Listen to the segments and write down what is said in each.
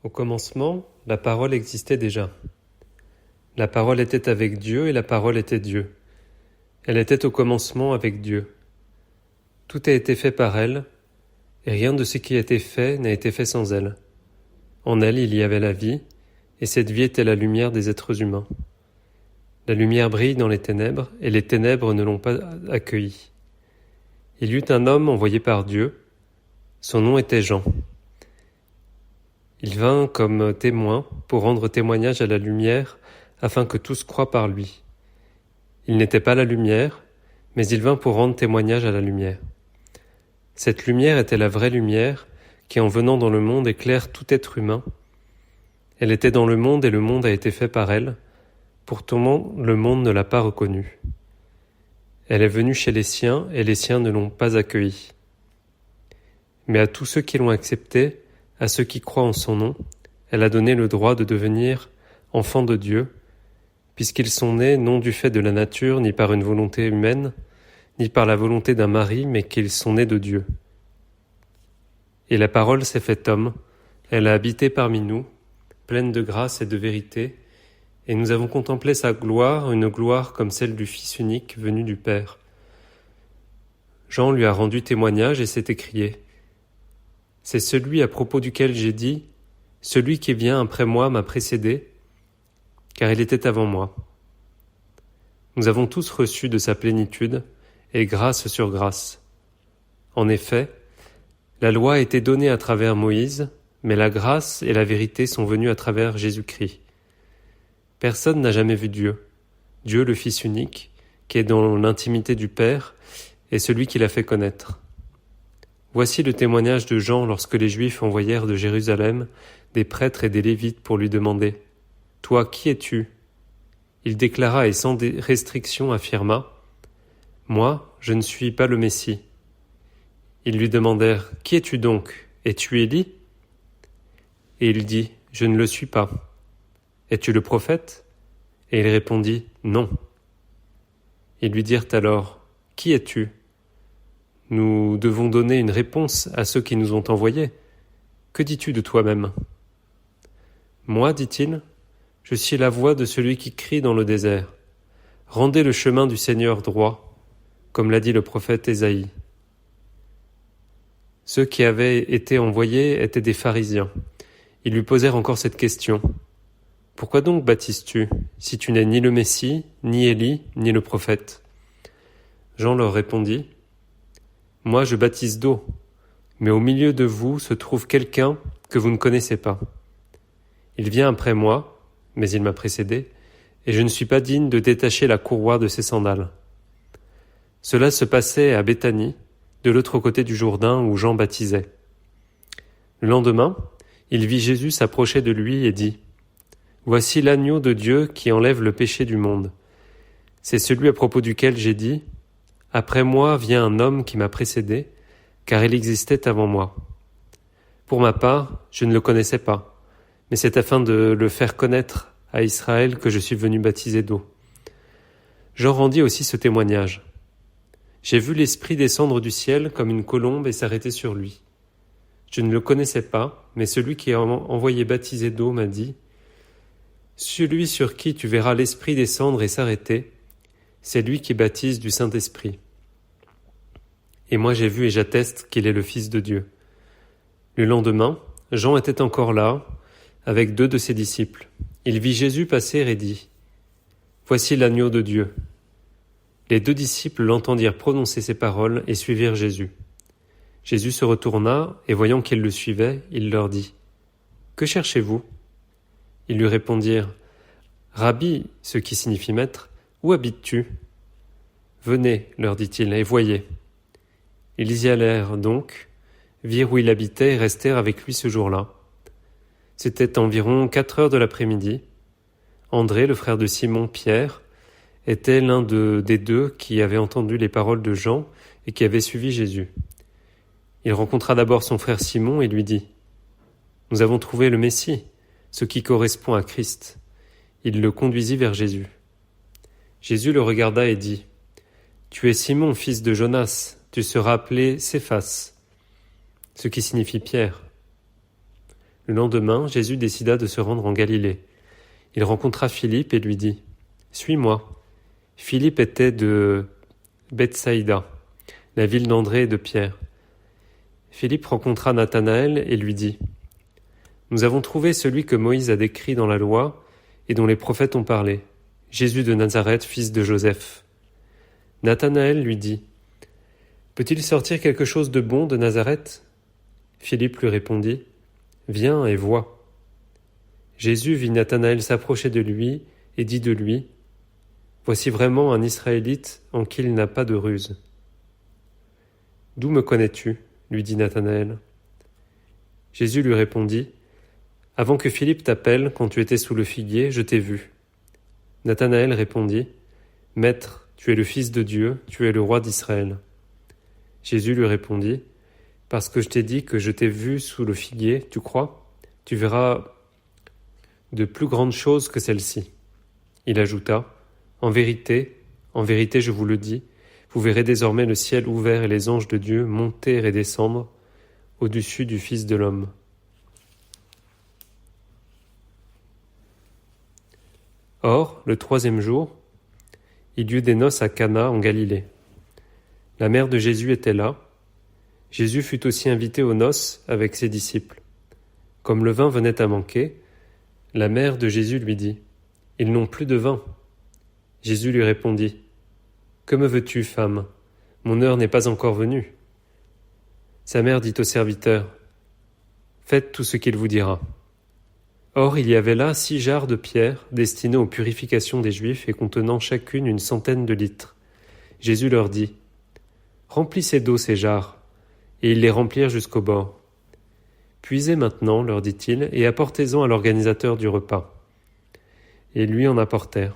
Au commencement, la parole existait déjà. La parole était avec Dieu et la parole était Dieu. Elle était au commencement avec Dieu. Tout a été fait par elle, et rien de ce qui a été fait n'a été fait sans elle. En elle, il y avait la vie, et cette vie était la lumière des êtres humains. La lumière brille dans les ténèbres, et les ténèbres ne l'ont pas accueillie. Il y eut un homme envoyé par Dieu. Son nom était Jean. Il vint comme témoin pour rendre témoignage à la lumière, afin que tous croient par lui. Il n'était pas la lumière, mais il vint pour rendre témoignage à la lumière. Cette lumière était la vraie lumière, qui en venant dans le monde éclaire tout être humain. Elle était dans le monde et le monde a été fait par elle, pourtant le monde ne l'a pas reconnue. Elle est venue chez les siens et les siens ne l'ont pas accueillie. Mais à tous ceux qui l'ont acceptée, à ceux qui croient en son nom, elle a donné le droit de devenir enfants de Dieu, puisqu'ils sont nés non du fait de la nature, ni par une volonté humaine, ni par la volonté d'un mari, mais qu'ils sont nés de Dieu. Et la parole s'est faite homme, elle a habité parmi nous, pleine de grâce et de vérité, et nous avons contemplé sa gloire, une gloire comme celle du Fils unique venu du Père. Jean lui a rendu témoignage et s'est écrié : c'est celui à propos duquel j'ai dit : celui qui vient après moi m'a précédé, car il était avant moi. Nous avons tous reçu de sa plénitude, et grâce sur grâce. En effet, la loi a été donnée à travers Moïse, mais la grâce et la vérité sont venues à travers Jésus-Christ. Personne n'a jamais vu Dieu. Dieu, le Fils unique, qui est dans l'intimité du Père, est celui qui l'a fait connaître. Voici le témoignage de Jean lorsque les Juifs envoyèrent de Jérusalem des prêtres et des Lévites pour lui demander : « Toi, qui es-tu » Il déclara et sans restriction affirma : « Moi, je ne suis pas le Messie. » Ils lui demandèrent : « Qui es-tu donc ? Es-tu Élie » Et il dit : « Je ne le suis pas. » « Es-tu le prophète » Et il répondit : « Non. » Ils lui dirent alors : « Qui es-tu ? Nous devons donner une réponse à ceux qui nous ont envoyés. Que dis-tu de toi-même ? » Moi, dit-il, je suis la voix de celui qui crie dans le désert : « Rendez le chemin du Seigneur droit, comme l'a dit le prophète Ésaïe. » Ceux qui avaient été envoyés étaient des pharisiens. Ils lui posèrent encore cette question : « Pourquoi donc baptises-tu, si tu n'es ni le Messie, ni Élie, ni le prophète ?» Jean leur répondit : « Moi je baptise d'eau, mais au milieu de vous se trouve quelqu'un que vous ne connaissez pas. Il vient après moi, mais il m'a précédé, et je ne suis pas digne de détacher la courroie de ses sandales. » Cela se passait à Béthanie, de l'autre côté du Jourdain où Jean baptisait. Le lendemain, il vit Jésus s'approcher de lui et dit : « Voici l'agneau de Dieu qui enlève le péché du monde. C'est celui à propos duquel j'ai dit : après moi vient un homme qui m'a précédé, car il existait avant moi. Pour ma part, je ne le connaissais pas, mais c'est afin de le faire connaître à Israël que je suis venu baptiser d'eau. » Jean rendit aussi ce témoignage : « J'ai vu l'Esprit descendre du ciel comme une colombe et s'arrêter sur lui. Je ne le connaissais pas, mais celui qui a envoyé baptiser d'eau m'a dit : celui sur qui tu verras l'Esprit descendre et s'arrêter, c'est lui qui baptise du Saint-Esprit. Et moi j'ai vu et j'atteste qu'il est le Fils de Dieu. » Le lendemain, Jean était encore là, avec 2 de ses disciples. Il vit Jésus passer et dit : « Voici l'agneau de Dieu. » Les 2 disciples l'entendirent prononcer ces paroles et suivirent Jésus. Jésus se retourna, et voyant qu'ils le suivaient, il leur dit : « Que cherchez-vous ? » Ils lui répondirent : « Rabbi, ce qui signifie maître, où habites-tu ? » « Venez, leur dit-il, et voyez. » Ils y allèrent donc, virent où il habitait et restèrent avec lui ce jour-là. C'était environ 4 heures de l'après-midi. André, le frère de Simon, Pierre, était l'un des 2 qui avaient entendu les paroles de Jean et qui avaient suivi Jésus. Il rencontra d'abord son frère Simon et lui dit : « Nous avons trouvé le Messie, ce qui correspond à Christ. » Il le conduisit vers Jésus. Jésus le regarda et dit : « Tu es Simon, fils de Jonas, tu seras appelé Céphas, ce qui signifie Pierre. » Le lendemain, Jésus décida de se rendre en Galilée. Il rencontra Philippe et lui dit « Suis-moi ». Philippe était de Bethsaïda, la ville d'André et de Pierre. Philippe rencontra Nathanaël et lui dit « Nous avons trouvé celui que Moïse a décrit dans la loi et dont les prophètes ont parlé, Jésus de Nazareth, fils de Joseph. » Nathanaël lui dit « Peut-il sortir quelque chose de bon de Nazareth ?» Philippe lui répondit « Viens et vois. » Jésus vit Nathanaël s'approcher de lui et dit de lui « Voici vraiment un Israélite en qui il n'a pas de ruse. » « D'où me connais-tu » lui dit Nathanaël. Jésus lui répondit « Avant que Philippe t'appelle, quand tu étais sous le figuier, je t'ai vu. » Nathanaël répondit « Maître, tu es le Fils de Dieu, tu es le roi d'Israël. » Jésus lui répondit « Parce que je t'ai dit que je t'ai vu sous le figuier, tu crois ? Tu verras de plus grandes choses que celles-ci. » Il ajouta « en vérité, je vous le dis, vous verrez désormais le ciel ouvert et les anges de Dieu monter et descendre au-dessus du Fils de l'homme. » Or, le 3e jour, il y eut des noces à Cana en Galilée. La mère de Jésus était là. Jésus fut aussi invité aux noces avec ses disciples. Comme le vin venait à manquer, la mère de Jésus lui dit « Ils n'ont plus de vin. » Jésus lui répondit « Que me veux-tu, femme ? Mon heure n'est pas encore venue. » Sa mère dit au serviteur « Faites tout ce qu'il vous dira. » Or il y avait là 6 jarres de pierre destinées aux purifications des Juifs et contenant chacune une centaine de litres. Jésus leur dit « Remplissez d'eau ces jarres. » Et ils les remplirent jusqu'au bord. « Puisez maintenant, leur dit-il, et apportez-en à l'organisateur du repas. » Et lui en apportèrent.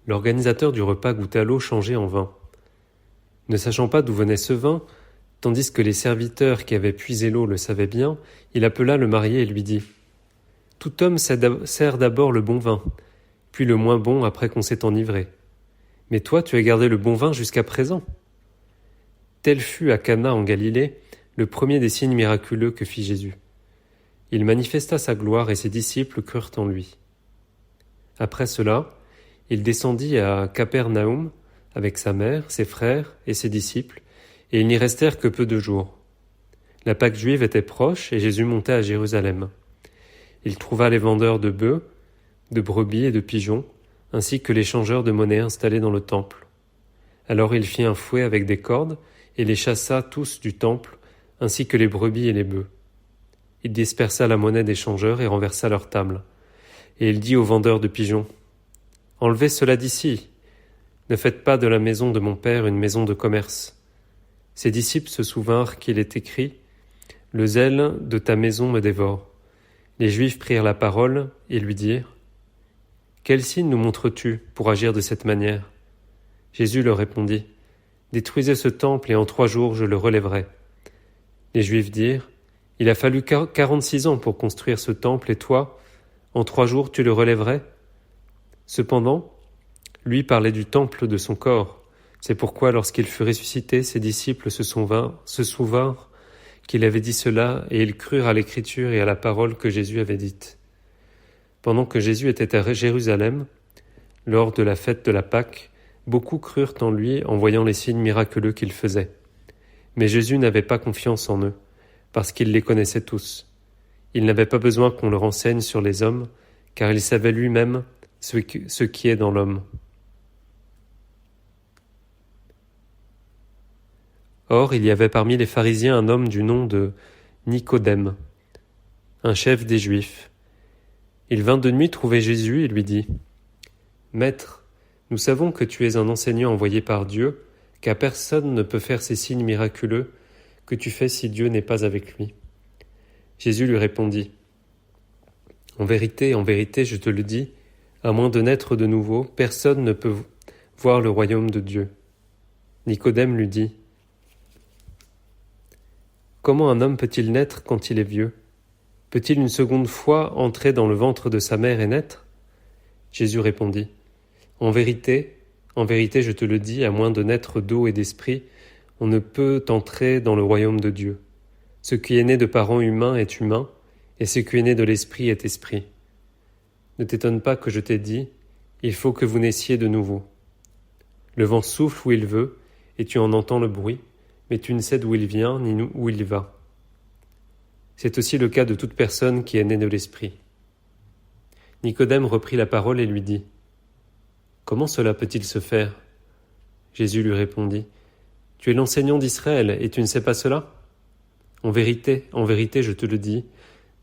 L'organisateur du repas goûta l'eau changée en vin. Ne sachant pas d'où venait ce vin, tandis que les serviteurs qui avaient puisé l'eau le savaient bien, il appela le marié et lui dit « Tout homme sert d'abord le bon vin, puis le moins bon après qu'on s'est enivré. Mais toi, tu as gardé le bon vin jusqu'à présent. » Tel fut à Cana en Galilée le premier des signes miraculeux que fit Jésus. Il manifesta sa gloire et ses disciples crurent en lui. Après cela, il descendit à Capernaum avec sa mère, ses frères et ses disciples, et ils n'y restèrent que peu de jours. La Pâque juive était proche et Jésus montait à Jérusalem. Il trouva les vendeurs de bœufs, de brebis et de pigeons, ainsi que les changeurs de monnaie installés dans le temple. Alors il fit un fouet avec des cordes et les chassa tous du temple, ainsi que les brebis et les bœufs. Il dispersa la monnaie des changeurs et renversa leur table. Et il dit aux vendeurs de pigeons « Enlevez cela d'ici. Ne faites pas de la maison de mon Père une maison de commerce. » Ses disciples se souvinrent qu'il est écrit « Le zèle de ta maison me dévore. » Les Juifs prirent la parole et lui dirent « Quel signe nous montres-tu pour agir de cette manière ?» Jésus leur répondit « Détruisez ce temple et en 3 jours je le relèverai. » Les Juifs dirent « Il a fallu 46 ans pour construire ce temple et toi, en 3 jours tu le relèverais ?» Cependant, lui parlait du temple de son corps. C'est pourquoi lorsqu'il fut ressuscité, ses disciples se souvinrent qu'il avait dit cela et ils crurent à l'écriture et à la parole que Jésus avait dite. Pendant que Jésus était à Jérusalem, lors de la fête de la Pâque, beaucoup crurent en lui en voyant les signes miraculeux qu'il faisait. Mais Jésus n'avait pas confiance en eux, parce qu'il les connaissait tous. Il n'avait pas besoin qu'on le renseigne sur les hommes, car il savait lui-même ce qui est dans l'homme. Or, il y avait parmi les pharisiens un homme du nom de Nicodème, un chef des Juifs. Il vint de nuit trouver Jésus et lui dit « Maître, nous savons que tu es un enseignant envoyé par Dieu, car personne ne peut faire ces signes miraculeux que tu fais si Dieu n'est pas avec lui. » Jésus lui répondit « en vérité, je te le dis, à moins de naître de nouveau, personne ne peut voir le royaume de Dieu. » Nicodème lui dit « Comment un homme peut-il naître quand il est vieux ? Peut-il une seconde fois entrer dans le ventre de sa mère et naître ?» Jésus répondit « en vérité, je te le dis, à moins de naître d'eau et d'esprit, on ne peut entrer dans le royaume de Dieu. Ce qui est né de parents humains est humain, et ce qui est né de l'esprit est esprit. Ne t'étonne pas que je t'ai dit, il faut que vous naissiez de nouveau. Le vent souffle où il veut, et tu en entends le bruit, mais tu ne sais d'où il vient ni où il va. C'est aussi le cas de toute personne qui est née de l'esprit. Nicodème reprit la parole et lui dit : « Comment cela peut-il se faire ? » Jésus lui répondit : « Tu es l'enseignant d'Israël et tu ne sais pas cela ? En vérité, je te le dis,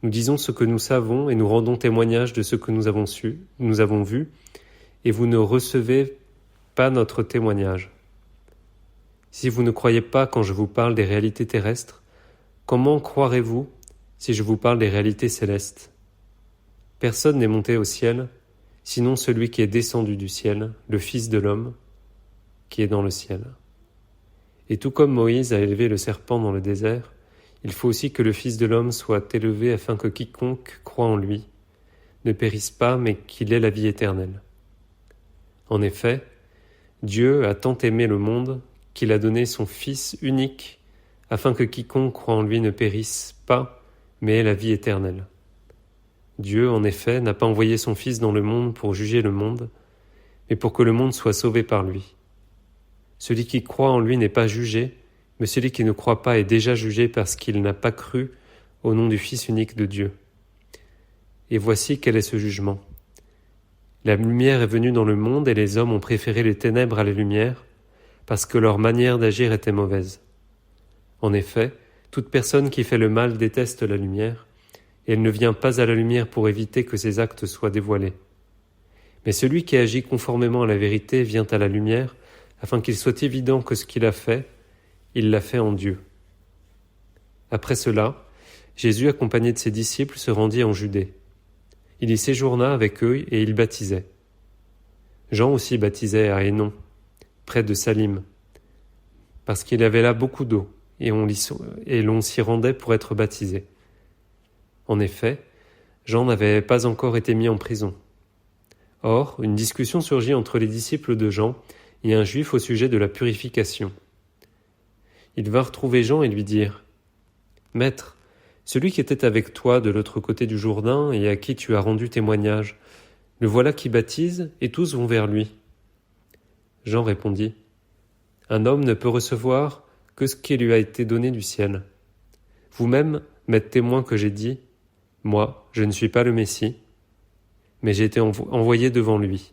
nous disons ce que nous savons et nous rendons témoignage de ce que nous avons vu, et vous ne recevez pas notre témoignage. Si vous ne croyez pas quand je vous parle des réalités terrestres, comment croirez-vous si je vous parle des réalités célestes ? Personne n'est monté au ciel, sinon celui qui est descendu du ciel, le Fils de l'homme, qui est dans le ciel. Et tout comme Moïse a élevé le serpent dans le désert, il faut aussi que le Fils de l'homme soit élevé afin que quiconque croit en lui ne périsse pas, mais qu'il ait la vie éternelle. En effet, Dieu a tant aimé le monde qu'il a donné son Fils unique, afin que quiconque croit en lui ne périsse pas, mais ait la vie éternelle. Dieu, en effet, n'a pas envoyé son Fils dans le monde pour juger le monde, mais pour que le monde soit sauvé par lui. Celui qui croit en lui n'est pas jugé, mais celui qui ne croit pas est déjà jugé parce qu'il n'a pas cru au nom du Fils unique de Dieu. Et voici quel est ce jugement. La lumière est venue dans le monde et les hommes ont préféré les ténèbres à la lumière, parce que leur manière d'agir était mauvaise. En effet, toute personne qui fait le mal déteste la lumière, et elle ne vient pas à la lumière pour éviter que ses actes soient dévoilés. Mais celui qui agit conformément à la vérité vient à la lumière, afin qu'il soit évident que ce qu'il a fait, il l'a fait en Dieu. Après cela, Jésus, accompagné de ses disciples, se rendit en Judée. Il y séjourna avec eux et il baptisait. Jean aussi baptisait à Hénon, près de Salim, parce qu'il y avait là beaucoup d'eau, et l'on s'y rendait pour être baptisé. En effet, Jean n'avait pas encore été mis en prison. Or, une discussion surgit entre les disciples de Jean et un juif au sujet de la purification. Ils vinrent trouver Jean et lui dirent : « Maître, celui qui était avec toi de l'autre côté du Jourdain et à qui tu as rendu témoignage, le voilà qui baptise et tous vont vers lui. » Jean répondit : « Un homme ne peut recevoir que ce qui lui a été donné du ciel. Vous-même m'êtes témoin que j'ai dit : moi, je ne suis pas le Messie, mais j'ai été envoyé devant lui.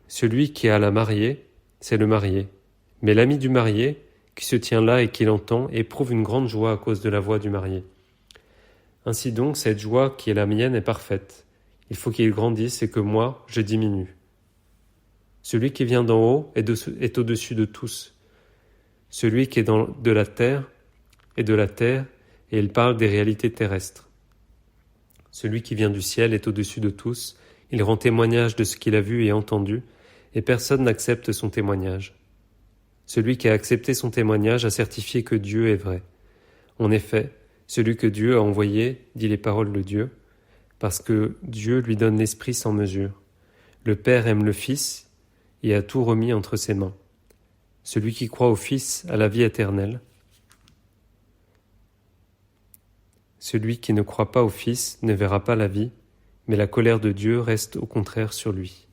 Celui qui a la mariée, c'est le marié. Mais l'ami du marié, qui se tient là et qui l'entend, éprouve une grande joie à cause de la voix du marié. Ainsi donc, cette joie qui est la mienne est parfaite. Il faut qu'il grandisse et que moi, je diminue. Celui qui vient d'en haut est au-dessus de tous. Celui qui est de la terre est de la terre, et il parle des réalités terrestres. Celui qui vient du ciel est au-dessus de tous, il rend témoignage de ce qu'il a vu et entendu, et personne n'accepte son témoignage. Celui qui a accepté son témoignage a certifié que Dieu est vrai. En effet, celui que Dieu a envoyé dit les paroles de Dieu, parce que Dieu lui donne l'Esprit sans mesure. Le Père aime le Fils et a tout remis entre ses mains. Celui qui croit au Fils a la vie éternelle. Celui qui ne croit pas au Fils ne verra pas la vie, mais la colère de Dieu reste au contraire sur lui.